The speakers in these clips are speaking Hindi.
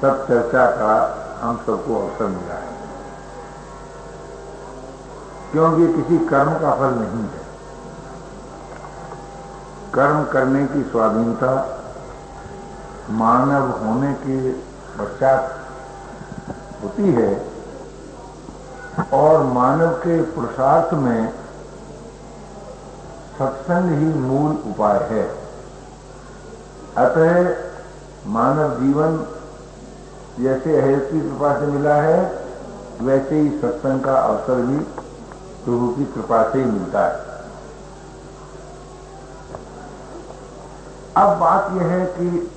सब चर्चा का हम सबको अवसर मिला है, क्योंकि किसी कर्म का फल नहीं है। कर्म करने की स्वाधीनता मानव होने के पश्चात होती है और मानव के पुरुषार्थ में सत्संग ही मूल उपाय है। अतः मानव जीवन जैसे अहेर की कृपा से मिला है, वैसे ही सत्संग का अवसर भी प्रभु की कृपा से ही मिलता है। अब बात यह है कि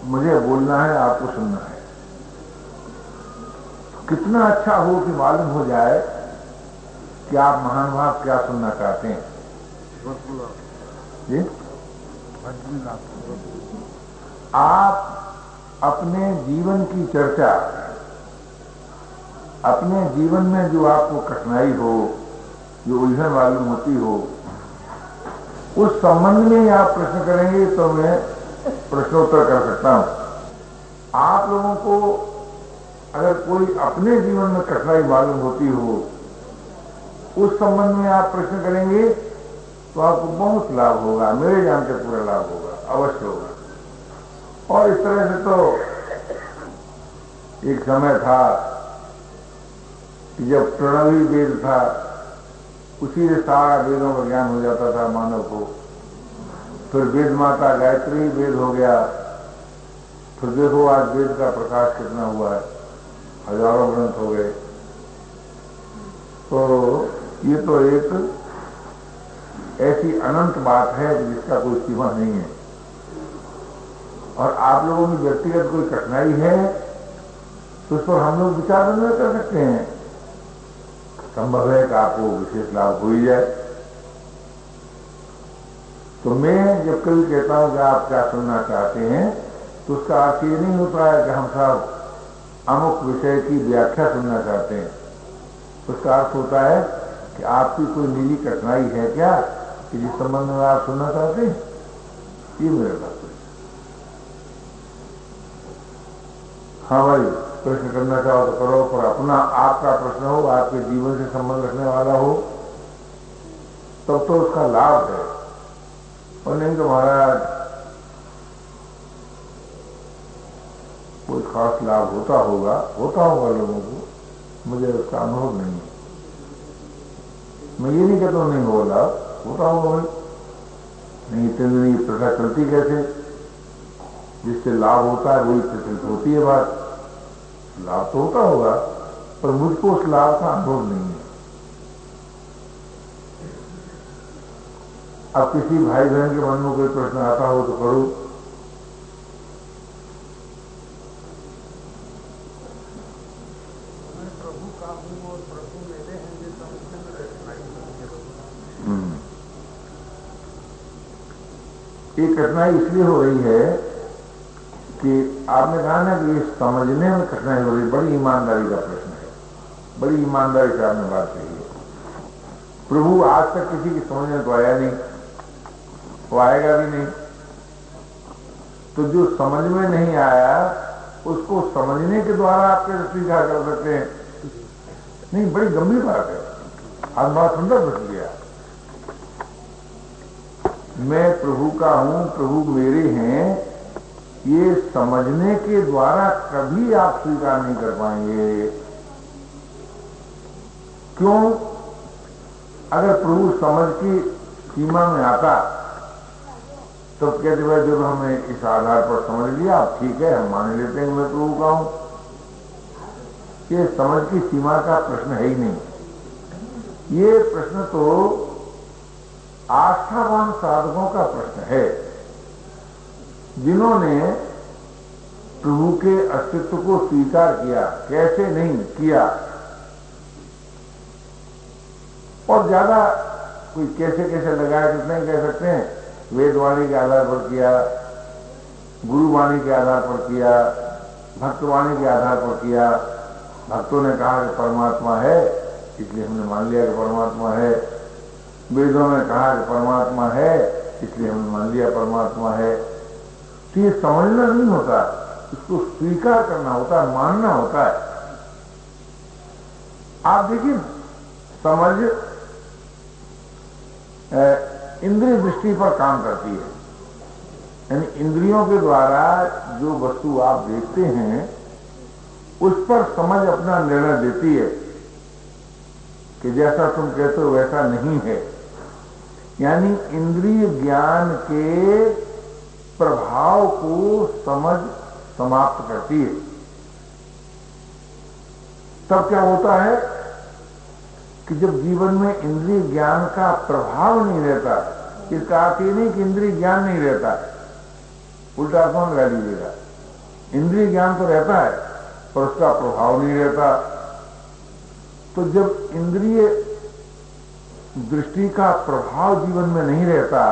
मुझे बोलना है, आपको सुनना है। कितना अच्छा हो कि मालूम हो जाए कि आप महान भाव क्या सुनना चाहते हैं। जी? आप अपने जीवन की चर्चा, अपने जीवन में जो आपको कठिनाई हो, जो उलझन मालूम होती हो, उस संबंध में आप प्रश्न करेंगे तो मैं प्रश्नोत्तर कर सकता हूं। आप लोगों को अगर कोई अपने जीवन में कठिनाई मालूम होती हो, उस संबंध में आप प्रश्न करेंगे तो आपको बहुत लाभ होगा, मेरे जान के पूरा लाभ होगा, अवश्य होगा। और इस तरह से तो एक समय था कि जब प्रणवी वेद था, उसी से सारा वेदों का ज्ञान हो जाता था मानव को। फिर वेद माता गायत्री वेद हो गया। फिर देखो आज वेद का प्रकाश कितना हुआ है, हजारों ग्रंथ हो गए। तो ये तो एक ऐसी अनंत बात है जिसका कोई सीमा नहीं है। और आप लोगों की व्यक्तिगत कोई कठिनाई है तो उस पर हम लोग विचार विमर्श कर सकते हैं। संभव है कि आपको विशेष लाभ हो ही जाए। तो मैं जब कभी कहता हूं कि आप क्या सुनना चाहते हैं, तो उसका अर्थ ये नहीं होता है कि हम सब अमुक विषय की व्याख्या सुनना चाहते हैं। उसका अर्थ होता है कि आपकी कोई निजी कठिनाई है क्या कि जिस संबंध में आप सुनना चाहते हैं। ये मेरा तात्पर्य। हाँ भाई, प्रश्न करना चाहो तो करो, पर अपना आपका प्रश्न हो, आपके जीवन से संबंध रखने वाला हो, तब तो उसका लाभ है। और नहीं तो महाराज कोई खास लाभ होता होगा लोगों को, मुझे उसका अनुभव नहीं है। मैं ये नहीं कहता हूं नहीं हो लाभ, होता होगा। नहीं इतनी प्रथा चलती कैसे, जिससे लाभ होता है वही प्रचलित होती है बात। लाभ तो होता होगा, पर मुझको उस लाभ का अनुभव नहीं है। अब किसी भाई बहन के मन में कोई प्रश्न आता हो तो करो। प्रभु का हूं और प्रभु मेरे हैं, ये समझने में ये कठिनाई इसलिए हो रही है कि आपने कहा ना कि ये समझने में कठिनाई हो रही। बड़ी ईमानदारी का प्रश्न है, बड़ी ईमानदारी से आपने बात कही है। प्रभु आज तक किसी की समझ में तो आया नहीं, वो आएगा भी नहीं। तो जो समझ में नहीं आया उसको समझने के द्वारा आप कैसे स्वीकार कर सकते हैं? नहीं, बड़ी गंभीर बात है। आज बहुत सुंदर प्रश्न किया। मैं प्रभु का हूं, प्रभु मेरे हैं, ये समझने के द्वारा कभी आप स्वीकार नहीं कर पाएंगे। क्यों? अगर प्रभु समझ की सीमा में आता तो कहते भाई जब हमने इस आधार पर समझ लिया, अब ठीक है, हम मान लेते हैं मैं प्रभु का हूं। ये समझ की सीमा का प्रश्न है ही नहीं। ये प्रश्न तो आस्थावान साधकों का प्रश्न है, जिन्होंने प्रभु के अस्तित्व को स्वीकार किया। कैसे नहीं किया? और ज्यादा कोई कैसे कैसे लगाया कितना ही कह सकते हैं। वेदवाणी के आधार पर किया, गुरुवाणी के आधार पर किया, भक्तवाणी के आधार पर किया। भक्तों ने कहा कि परमात्मा है, इसलिए हमने मान लिया कि परमात्मा है। वेदों ने कहा कि परमात्मा है, इसलिए हमने मान लिया परमात्मा है। तो ये समझना नहीं होता, इसको स्वीकार करना होता है, मानना होता है। आप देखिए, समझ इंद्रिय दृष्टि पर काम करती है, यानी इंद्रियों के द्वारा जो वस्तु आप देखते हैं उस पर समझ अपना निर्णय देती है कि जैसा तुम कहते हो वैसा नहीं है। यानी इंद्रिय ज्ञान के प्रभाव को समझ समाप्त करती है। तब क्या होता है कि जब जीवन में इंद्रिय ज्ञान का प्रभाव नहीं रहता, इसका अर्थ ये नहीं कि इंद्रिय ज्ञान नहीं रहता है, उल्टा कौन लगा लीजिएगा। इंद्रिय ज्ञान तो रहता है पर उसका प्रभाव नहीं रहता। तो जब इंद्रिय दृष्टि का प्रभाव जीवन में नहीं रहता,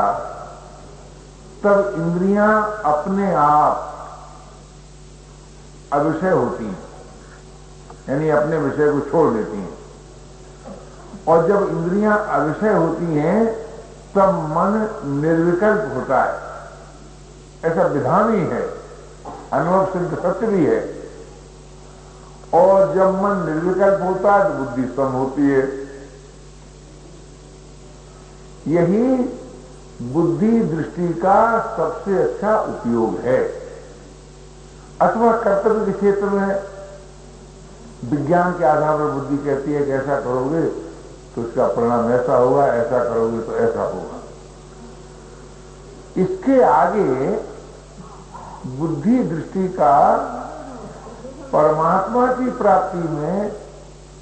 तब इंद्रियां अपने आप अविषय होती हैं, यानी अपने विषय को छोड़ देती हैं। और जब इंद्रियां अविषय होती हैं तब मन निर्विकल्प होता है। ऐसा विधान ही है, अनुभव सिद्ध सत्य भी है। और जब मन निर्विकल्प होता है तो बुद्धि सम होती है। यही बुद्धि दृष्टि का सबसे अच्छा उपयोग है। अथवा कर्तव्य के क्षेत्र में विज्ञान के आधार पर बुद्धि कहती है कि ऐसा करोगे तो इसका परिणाम ऐसा होगा, ऐसा करोगे तो ऐसा होगा। इसके आगे बुद्धि दृष्टि का परमात्मा की प्राप्ति में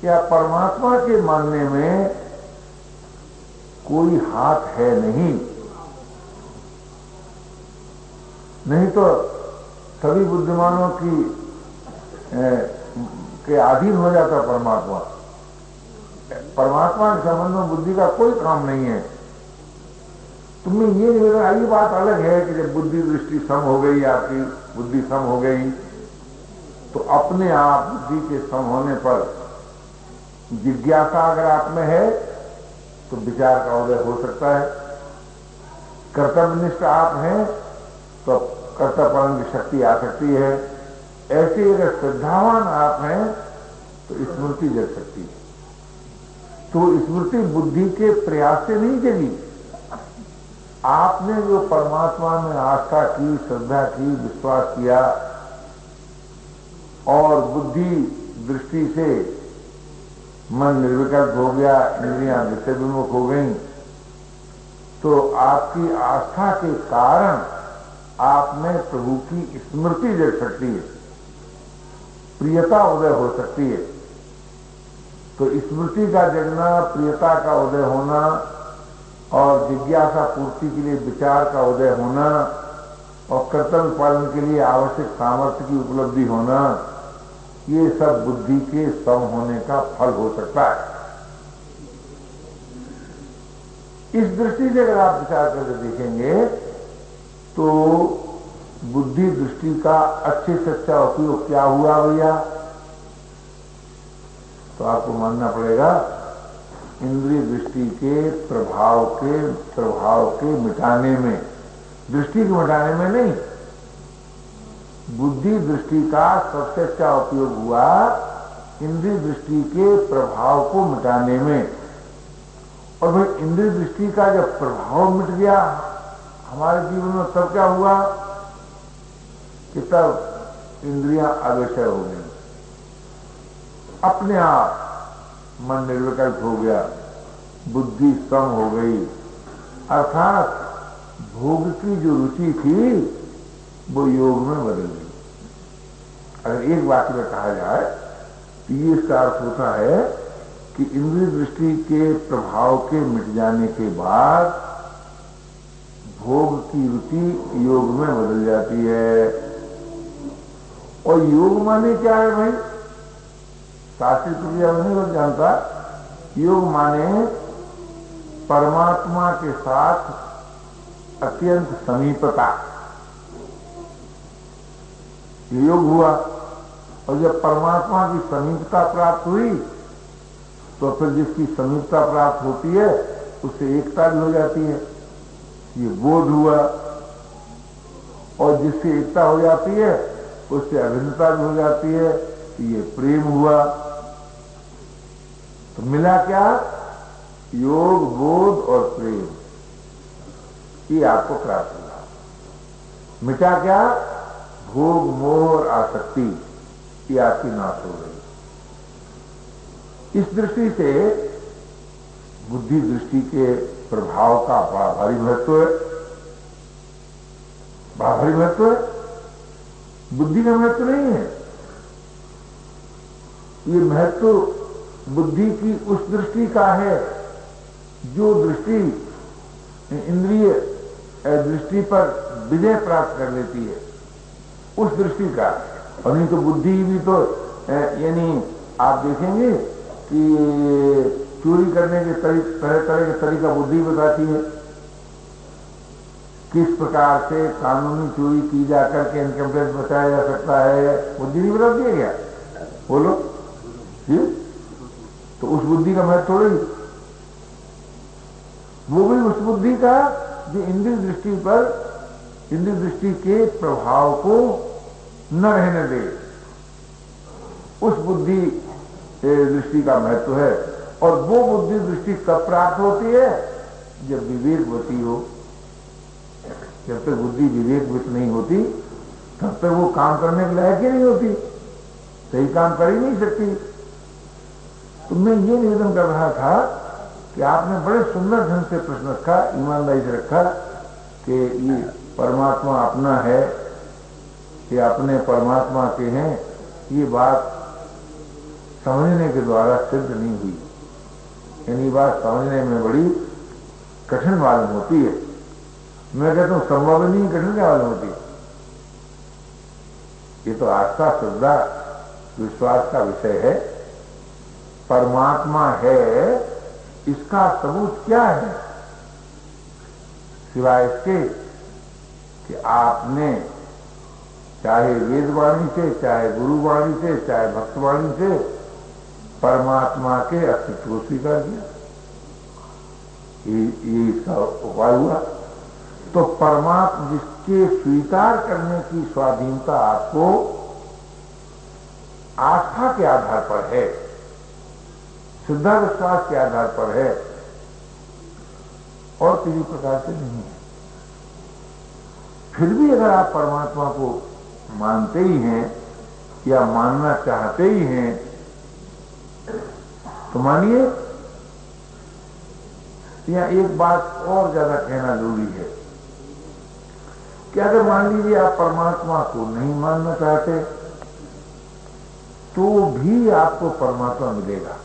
या परमात्मा के मानने में कोई हाथ है नहीं। नहीं तो सभी बुद्धिमानों के अधीन हो जाता परमात्मा। परमात्मा के संबंध में बुद्धि का कोई काम नहीं है। तुम्हें ये नहीं लगा, ये बात अलग है कि जब बुद्धि दृष्टि सम हो गई, आपकी बुद्धि सम हो गई, तो अपने आप बुद्धि के सम होने पर जिज्ञासा अगर आप में है तो विचार का उदय हो सकता है। कर्तव्यनिष्ठ आप हैं तो कर्तव्य पालन की शक्ति आ सकती है। ऐसे अगर श्रद्धावान आप हैं तो स्मृति जग सकती है। तो स्मृति बुद्धि के प्रयास से नहीं जगी। आपने जो परमात्मा में आस्था की, श्रद्धा की, विश्वास किया और बुद्धि दृष्टि से मन निर्विकल्प हो गया, इंद्रियां विषय विमुख हो गई, तो आपकी आस्था के कारण आप में प्रभु की स्मृति जग सकती है, प्रियता उदय हो सकती है। तो स्मृति का जगना, प्रियता का उदय होना और जिज्ञासा पूर्ति के लिए विचार का उदय होना और कर्तव्य पालन के लिए आवश्यक सामर्थ्य की उपलब्धि होना, ये सब बुद्धि के सम होने का फल हो सकता है। इस दृष्टि से अगर आप विचार करके देखेंगे तो बुद्धि दृष्टि का अच्छे से अच्छा उपयोग क्या हुआ भैया? तो आपको मानना पड़ेगा इंद्रिय दृष्टि के प्रभाव के मिटाने में, दृष्टि को मिटाने में नहीं, बुद्धि दृष्टि का सबसे अच्छा उपयोग हुआ इंद्रिय दृष्टि के प्रभाव को मिटाने में। और भाई इंद्रिय दृष्टि का जब प्रभाव मिट गया हमारे जीवन में, तब क्या हुआ कि तब इंद्रियां अविषय हो गई, अपने आप मन निर्विकल्प हो गया, बुद्धि सम हो गई। अर्थात भोग की जो रुचि थी वो योग में बदल गई। अगर एक वाक्य में कहा जाए तो ये इसका अर्थ होता है कि इंद्रिय दृष्टि के प्रभाव के मिट जाने के बाद भोग की रुचि योग में बदल जाती है। और योग माने क्या है भाई? शास्त्रीय प्रक्रिया नहीं लोग जानता। योग माने परमात्मा के साथ अत्यंत समीपता, योग हुआ। और जब परमात्मा की समीपता प्राप्त हुई तो फिर जिसकी समीपता प्राप्त होती है उससे एकता भी हो जाती है, ये बोध हुआ। और जिससे एकता हो जाती है उससे अभिन्नता भी हो जाती है, तो ये प्रेम हुआ। तो मिला क्या? योग, बोध और प्रेम, ये आपको प्राप्त हुआ। मिटा क्या? भोग, मोह और आसक्ति, ये आपकी नाश हो गई। इस दृष्टि से बुद्धि दृष्टि के प्रभाव का बड़ा भारी महत्व है, बड़ा भारी महत्व है। बुद्धि का महत्व नहीं है, ये महत्व बुद्धि की उस दृष्टि का है जो दृष्टि इंद्रिय दृष्टि पर विजय प्राप्त कर लेती है, उस दृष्टि का। और नहीं तो बुद्धि भी तो यानी आप देखेंगे कि चोरी करने के तरह तरह के तरीका बुद्धि बताती है, किस प्रकार से कानूनी चोरी की जाकर के इनकम टैक्स बचाया जा सकता है, बुद्धि नहीं बताती है क्या? बोलो जी। तो उस बुद्धि का महत्व थोड़ी, वो भी उस बुद्धि का जो इंद्रिय दृष्टि पर, इंद्रिय दृष्टि के प्रभाव को न रहने दे, उस बुद्धि दृष्टि का महत्व है। और वो बुद्धि दृष्टि कब प्राप्त होती है? जब विवेकवती हो। जब तक बुद्धि विवेकवत नहीं होती तब तक वो काम करने के लायक ही नहीं होती, सही काम कर ही नहीं सकती। तो मैं ये निवेदन कर रहा था कि आपने बड़े सुंदर ढंग से प्रश्न रखा, ईमानदारी से रखा कि ये परमात्मा अपना है, ये अपने परमात्मा के हैं। ये बात समझने के द्वारा सिद्ध नहीं हुई, यानी बात समझने में बड़ी कठिन मालूम होती है। मैं कहता हूं संभव नहीं, कठिन क्या मालूम होती है? ये तो आस्था, श्रद्धा, विश्वास का विषय है। परमात्मा है, इसका सबूत क्या है सिवाय इसके कि आपने चाहे वेदवाणी से, चाहे गुरुवाणी से, चाहे भक्तवाणी से परमात्मा के अस्तित्व को स्वीकार किया। ये इसका उपाय हुआ। तो परमात्मा जिसके स्वीकार करने की स्वाधीनता आपको आस्था के आधार पर है, श्रद्धा विश्वास के आधार पर है, और किसी प्रकार से नहीं है। फिर भी अगर आप परमात्मा को मानते ही हैं या मानना चाहते ही हैं तो मानिए। या एक बात और ज्यादा कहना जरूरी है कि अगर मान लीजिए आप परमात्मा को नहीं मानना चाहते तो भी आपको परमात्मा मिलेगा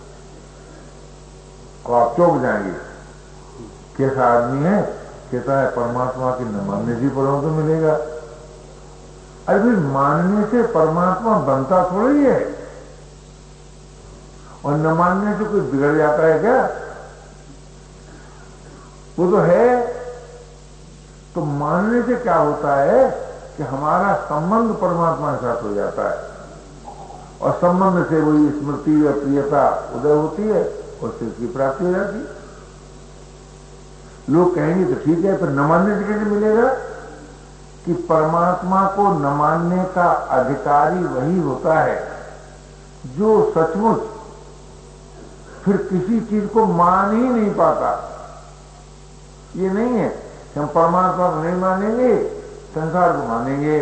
और आप चौंक जाएंगे, कैसा आदमी है, कहता है परमात्मा की न मानने से परमात्मा मिलेगा। अरे मानने से परमात्मा बनता थोड़ी है, और न मानने से कोई बिगड़ जाता है क्या? वो तो है। तो मानने से क्या होता है कि हमारा संबंध परमात्मा के साथ हो जाता है, और संबंध से वही स्मृति और प्रियता उदय होती है और सिद्ध की प्राप्ति हो जाती है। लोग कहेंगे तो ठीक है, पर न मानने से कैसे मिलेगा? कि परमात्मा को न मानने का अधिकारी वही होता है जो सचमुच फिर किसी चीज को मान ही नहीं पाता। ये नहीं है कि हम परमात्मा को नहीं मानेंगे, संसार को मानेंगे,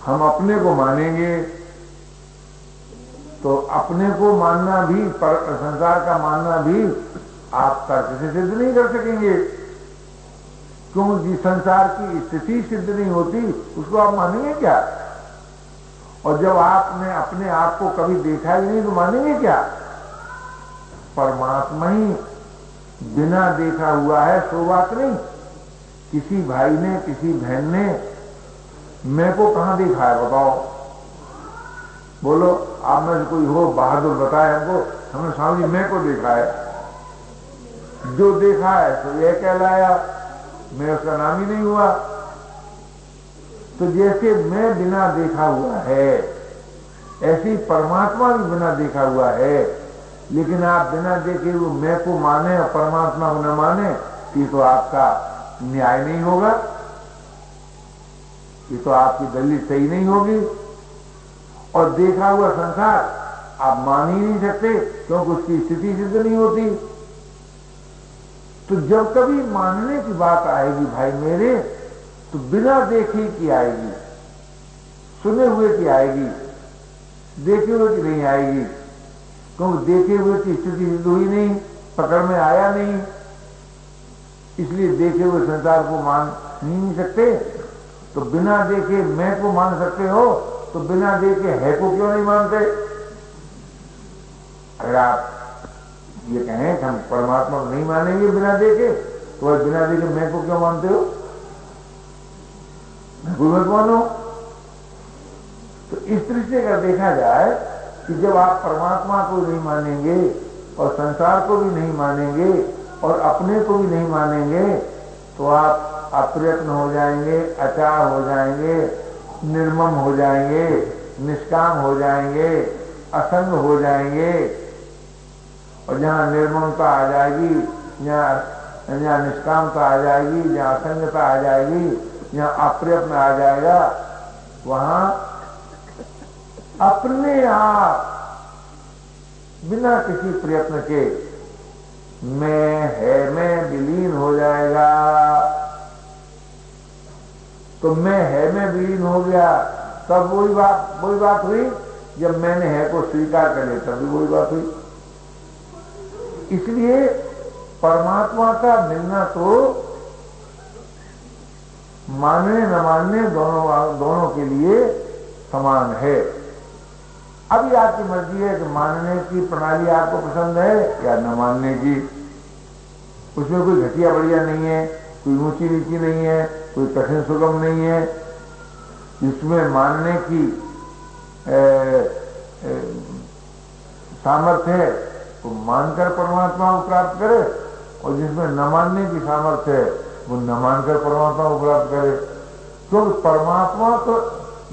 हम अपने को मानेंगे। तो अपने को मानना भी, संसार का मानना भी आप तर्क से सिद्ध नहीं कर सकेंगे, क्योंकि संसार की स्थिति सिद्ध नहीं होती, उसको आप मानेंगे क्या? और जब आपने अपने आप को कभी देखा ही नहीं तो मानेंगे क्या? परमात्मा ही बिना देखा हुआ है, सो बात नहीं। किसी भाई ने, किसी बहन ने मैं को कहां देखा है बताओ? बोलो, आप में से कोई हो बहादुर बताए हमको, हमने स्वामी मैं को देखा है। जो देखा है तो यह कहलाया, मैं उसका नाम ही नहीं हुआ। तो जैसे मैं बिना देखा हुआ है, ऐसी परमात्मा भी बिना देखा हुआ है। लेकिन आप बिना देखे वो मैं को माने और परमात्मा को न माने, ये तो आपका न्याय नहीं होगा। ये तो आपकी दलील सही नहीं होगी। और देखा हुआ संसार आप मान ही नहीं सकते, क्योंकि उसकी स्थिति सिद्ध नहीं होती। तो जब कभी मानने की बात आएगी भाई मेरे, तो बिना देखे की आएगी, सुने हुए की आएगी, देखे हुए की नहीं आएगी। क्योंकि देखे हुए की स्थिति सिद्ध हुई नहीं, पकड़ में आया नहीं, इसलिए देखे हुए संसार को मान नहीं सकते। तो बिना देखे मैं को मान सकते हो, तो बिना देखे है को क्यों नहीं मानते? अगर आप ये कहें कि हम परमात्मा को नहीं मानेंगे बिना देखे, तो वह बिना देखे मैं को क्यों मानते हो? मैं को मत मानो। तो इस दृष्टि का देखा जाए कि जब आप परमात्मा को नहीं मानेंगे और संसार को भी नहीं मानेंगे और अपने को भी नहीं मानेंगे, तो आप अप्रयत्न हो जाएंगे, अचार हो जाएंगे, निर्मम हो जाएंगे, निष्काम हो जाएंगे, असंग हो जाएंगे। और जहां निर्ममता आ जाएगी, जहां निष्कामता आ जाएगी, जहां असंगता आ जाएगी, जहां अप्रयत्न आ जाएगा, वहां अपने आप बिना किसी प्रयत्न के मैं विलीन हो जाएगा। तो मैं है में विलीन हो गया, तब वही बात हुई। जब मैंने है को स्वीकार कर लिया, तब भी वही बात हुई। इसलिए परमात्मा का मिलना तो मानने न मानने दोनों के लिए समान है। अभी आपकी मर्जी है कि मानने की प्रणाली आपको पसंद है या न मानने की। उसमें कोई घटिया बढ़िया नहीं है, कोई ऊंची नीची नहीं है, कोई कठिन सुगम नहीं है। जिसमें मानने की सामर्थ्य है वो मानकर परमात्मा को प्राप्त करे, और जिसमें न मानने की सामर्थ्य है वो न मानकर परमात्मा को प्राप्त करे। तो परमात्मा तो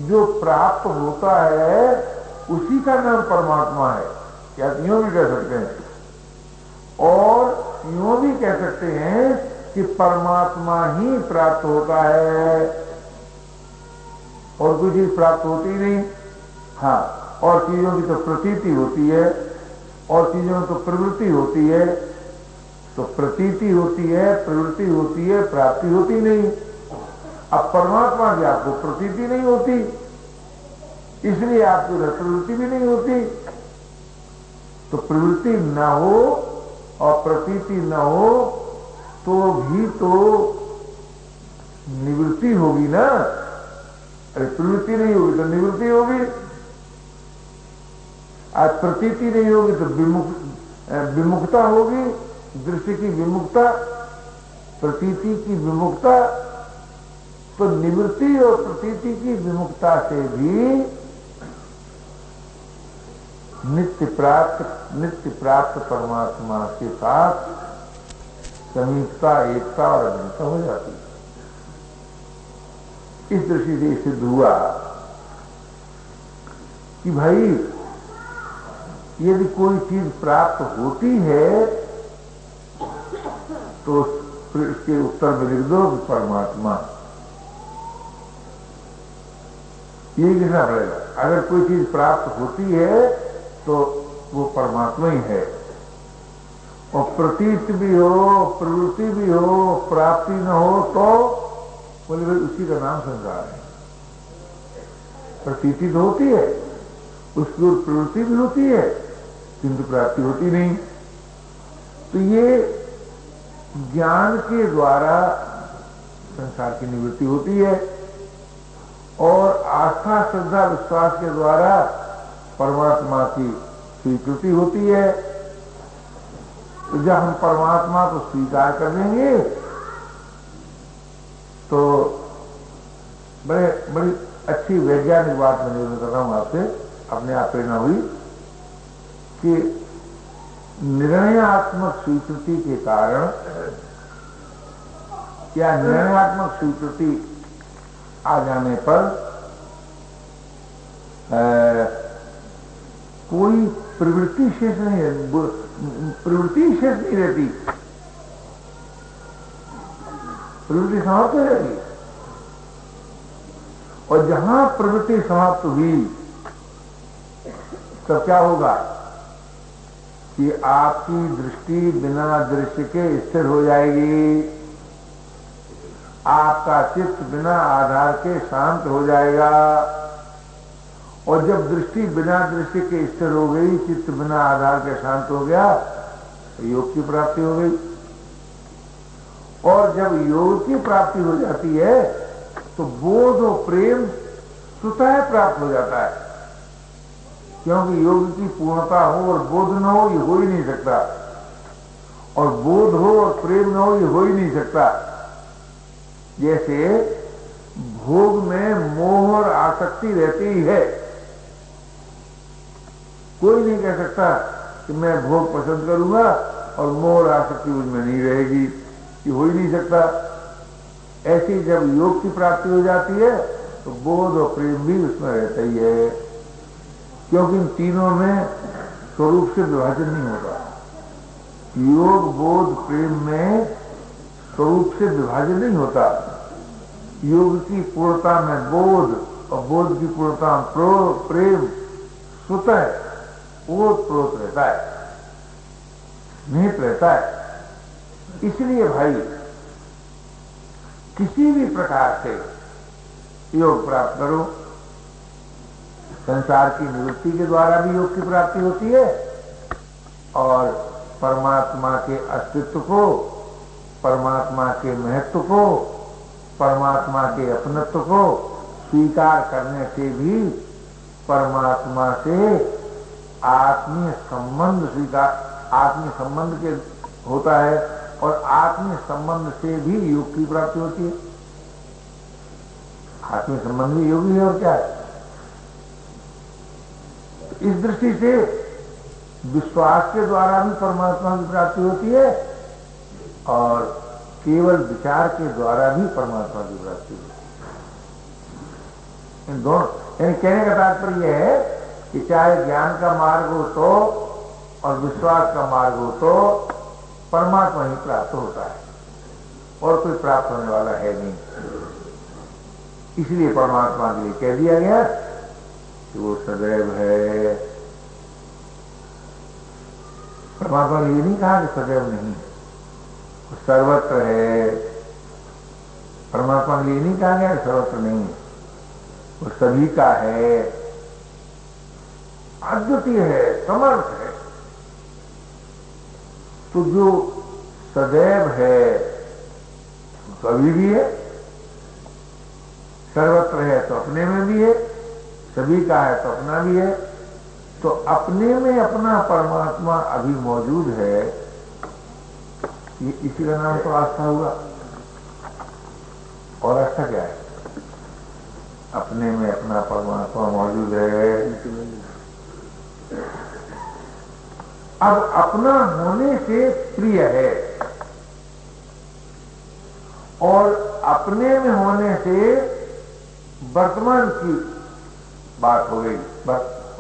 जो प्राप्त होता है उसी का नाम परमात्मा है, क्या यूं भी कह सकते हैं। और यूं भी कह सकते हैं कि परमात्मा ही प्राप्त होता है और कोई चीज प्राप्त होती नहीं। हाँ, और चीजों की तो प्रतीति होती है, और चीजों में तो प्रवृत्ति होती है। तो प्रतीति होती है, प्रवृत्ति होती है, प्राप्ति होती नहीं। अब परमात्मा की आपको प्रतीति नहीं होती, इसलिए आपको प्रवृत्ति भी नहीं होती। तो प्रवृत्ति न हो और प्रतीति न हो तो भी तो निवृत्ति होगी ना। अरे प्रवृत्ति नहीं होगी तो निवृत्ति होगी। आज प्रतीति नहीं होगी तो विमुखता होगी, दृष्टि की विमुखता, प्रतीति की विमुखता। तो निवृत्ति और प्रतीति की विमुखता से भी नित्य प्राप्त परमात्मा के साथ समीपता, एकता और अभिन्नता हो जाती है। इस दृष्टि से सिद्ध हुआ कि भाई यदि कोई चीज प्राप्त होती है तो इसके उत्तर में लिख दो कि परमात्मा। ये लिखना पड़ेगा। अगर कोई चीज प्राप्त होती है तो वो परमात्मा ही है। और प्रतीत भी हो, प्रवृत्ति भी हो, प्राप्ति न हो तो बोले भाई उसी का नाम संसार है। प्रतीति तो होती है, उसकी ओर प्रवृत्ति भी होती है, किंतु प्राप्ति होती नहीं। तो ये ज्ञान के द्वारा संसार की निवृत्ति होती है, और आस्था, श्रद्धा, विश्वास के द्वारा परमात्मा की स्वीकृति होती है। तो जब हम परमात्मा को स्वीकार कर लेंगे तो बड़ी अच्छी वैज्ञानिक बात मैं निवेदन कर रहा हूं आपसे, अपने आप प्रेरणा हुई कि निर्णयात्मक स्वीकृति के कारण या निर्णयात्मक स्वीकृति आ जाने पर कोई प्रवृत्ति शेष नहीं है, प्रवृत्ति शेष नहीं रहती, प्रवृत्ति समाप्त हो जाएगी। और जहां प्रवृत्ति समाप्त हुई तब क्या होगा कि आपकी दृष्टि बिना दृश्य के स्थिर हो जाएगी, आपका चित्त बिना आधार के शांत हो जाएगा। और जब दृष्टि बिना दृश्य के स्थिर हो गई, चित्त बिना आधार के शांत हो गया, तो योग की प्राप्ति हो गई। और जब योग की प्राप्ति हो जाती है तो बोध और प्रेम स्वतः प्राप्त हो जाता है, क्योंकि योग की पूर्णता हो और बोध न हो, ये हो ही नहीं सकता। और बोध हो और प्रेम न हो, ये हो ही नहीं सकता। जैसे भोग में मोह और आसक्ति रहती ही है, कोई नहीं कह सकता कि मैं भोग पसंद करूंगा और मोह और आसक्ति उसमें नहीं रहेगी, ये हो ही नहीं सकता। ऐसी जब योग की प्राप्ति हो जाती है तो बोध और प्रेम भी उसमें रहता ही है, क्योंकि इन तीनों में स्वरूप से विभाजन नहीं होता। योग बोध प्रेम में स्वरूप से विभाजन नहीं होता। योग की पूर्णता में बोध और बोध की पूर्णता में प्रेम स्वतः ओतप्रोत रहता है, निहित रहता है। इसलिए भाई किसी भी प्रकार से योग प्राप्त करो, संसार की निवृत्ति के द्वारा भी योग की प्राप्ति होती है और परमात्मा के अस्तित्व को, परमात्मा के महत्व को, परमात्मा के अपनत्व को स्वीकार करने से भी परमात्मा से आत्मीय संबंध स्वीकार, आत्मीय संबंध के होता है और आत्मीय संबंध से भी योग की प्राप्ति होती है। आत्मीय संबंध भी योग ही है, और क्या है। तो इस दृष्टि से विश्वास के द्वारा भी परमात्मा की प्राप्ति होती है और केवल विचार के द्वारा भी परमात्मा की प्राप्ति होती है। इन दोनों, यानी कहने का तात्पर्य यह है कि चाहे ज्ञान का मार्ग हो तो और विश्वास का मार्ग हो तो परमात्मा ही प्राप्त होता है और कोई प्राप्त होने वाला है नहीं। इसलिए परमात्मा के लिए कह दिया गया कि वो सदैव है। परमात्मा ने ये नहीं कहा कि सदैव नहीं, वो सर्वत्र है। परमात्मा के लिए नहीं कहा गया कि सर्वत्र नहीं, वो सभी का है, अद्वितीय है, समर्थ है। तो जो सदैव है कभी भी है, सर्वत्र है तो अपने में भी है, सभी का है तो अपना भी है। तो अपने में अपना परमात्मा अभी मौजूद है, ये इसी का नाम तो आस्था हुआ। और आस्था क्या है? अपने में अपना परमात्मा मौजूद है। अब अपना होने से प्रिय है और अपने में होने से वर्तमान की बात हो गई,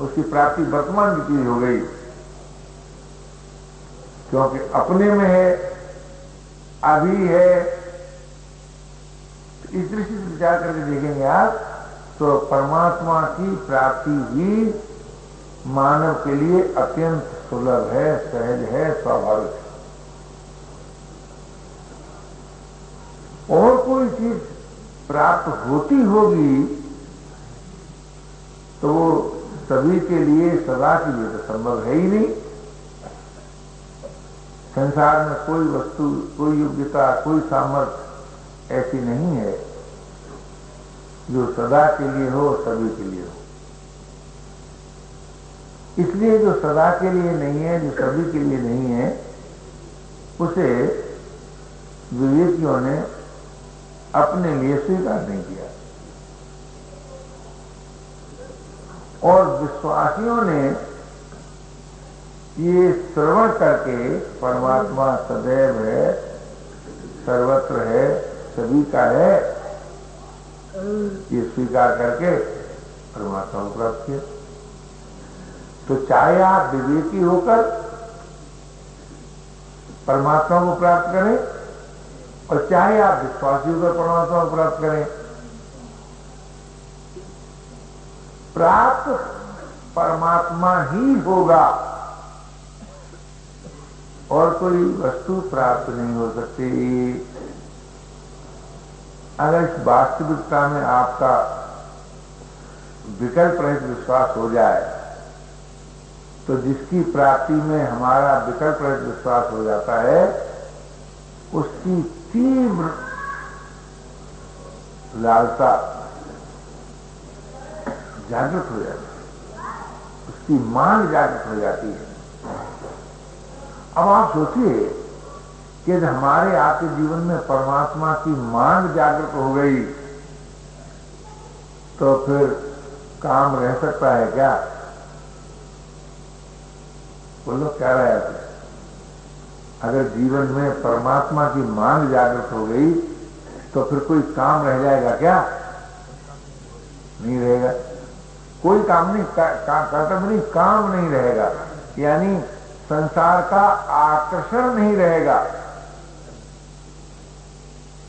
उसकी प्राप्ति वर्तमान की चीज हो गई, क्योंकि अपने में है, अभी है। इस दृष्टि से विचार करके देखेंगे आप तो परमात्मा की प्राप्ति ही मानव के लिए अत्यंत सुलभ है, सहज है, स्वाभाविक है। और कोई चीज प्राप्त होती होगी तो वो सभी के लिए सदा के लिए तो संभव है ही नहीं। संसार में कोई वस्तु, कोई योग्यता, कोई सामर्थ्य ऐसी नहीं है जो सदा के लिए हो, सभी के लिए हो। इसलिए जो सदा के लिए नहीं है, जो सभी के लिए नहीं है, उसे विवेकियों ने अपने लिए स्वीकार नहीं किया और विश्वासियों ने ये श्रवण करके परमात्मा सदैव है, सर्वत्र है, सभी का है, ये स्वीकार करके परमात्मा को प्राप्त किया। तो चाहे आप विवेकी होकर परमात्मा को प्राप्त करें और चाहे आप विश्वासी होकर परमात्मा को प्राप्त करें, प्राप्त परमात्मा ही होगा और कोई वस्तु प्राप्त नहीं हो सकती। अगर इस वास्तविकता में आपका विकल्प रहित विश्वास हो जाए तो जिसकी प्राप्ति में हमारा विकल्प रहित विश्वास हो जाता है उसकी तीव्र लालसा जागृत हो जाती है, उसकी मांग जागृत हो जाती है। अब आप सोचिए कि यदि हमारे आपके जीवन में परमात्मा की मांग जागृत हो गई तो फिर काम रह सकता है क्या? बोलो क्या रहा है? अगर जीवन में परमात्मा की मांग जागृत हो गई तो फिर कोई काम रह जाएगा क्या? नहीं रहेगा। कोई काम नहीं, कर्तव्य नहीं, काम नहीं रहेगा। यानी संसार का आकर्षण नहीं रहेगा।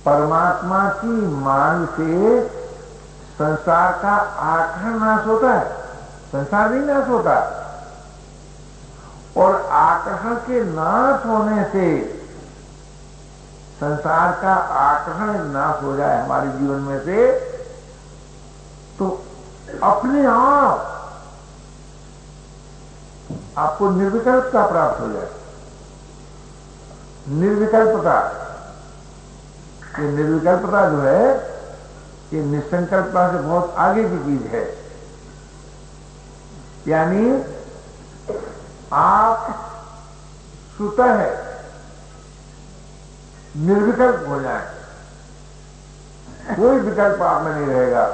परमात्मा की मांग से संसार का आकर्षण नाश होता है, संसार नहीं नाश होता। और आकर्षण के नाश होने से संसार का आकर्षण नाश हो जाए हमारे जीवन में से तो अपने आप आपको निर्विकल्पता प्राप्त हो जाए। निर्विकल्पता, ये निर्विकल्पता जो है ये निसंकल्पता से बहुत आगे की चीज है। यानी आप स्वतः निर्विकल्प हो जाए, कोई विकल्प आप में नहीं रहेगा।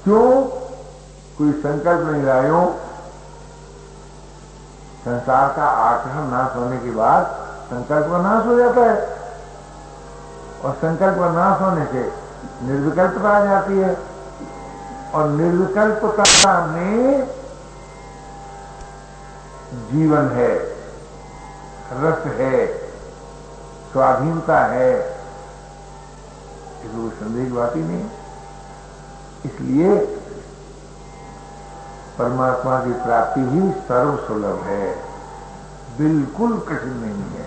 क्यों? कोई संकल्प नहीं रहा हो। संसार का आकर्षण नाश होने के बाद संकल्प का नाश हो जाता है और संकल्प का नाश होने से निर्विकल्पता आ जाती है और निर्विकल्पता में जीवन है, रस है, स्वाधीनता है, इसमें संदेह की बात ही नहीं। इसलिए परमात्मा की प्राप्ति ही सर्वसुलभ है, बिल्कुल कठिन नहीं है।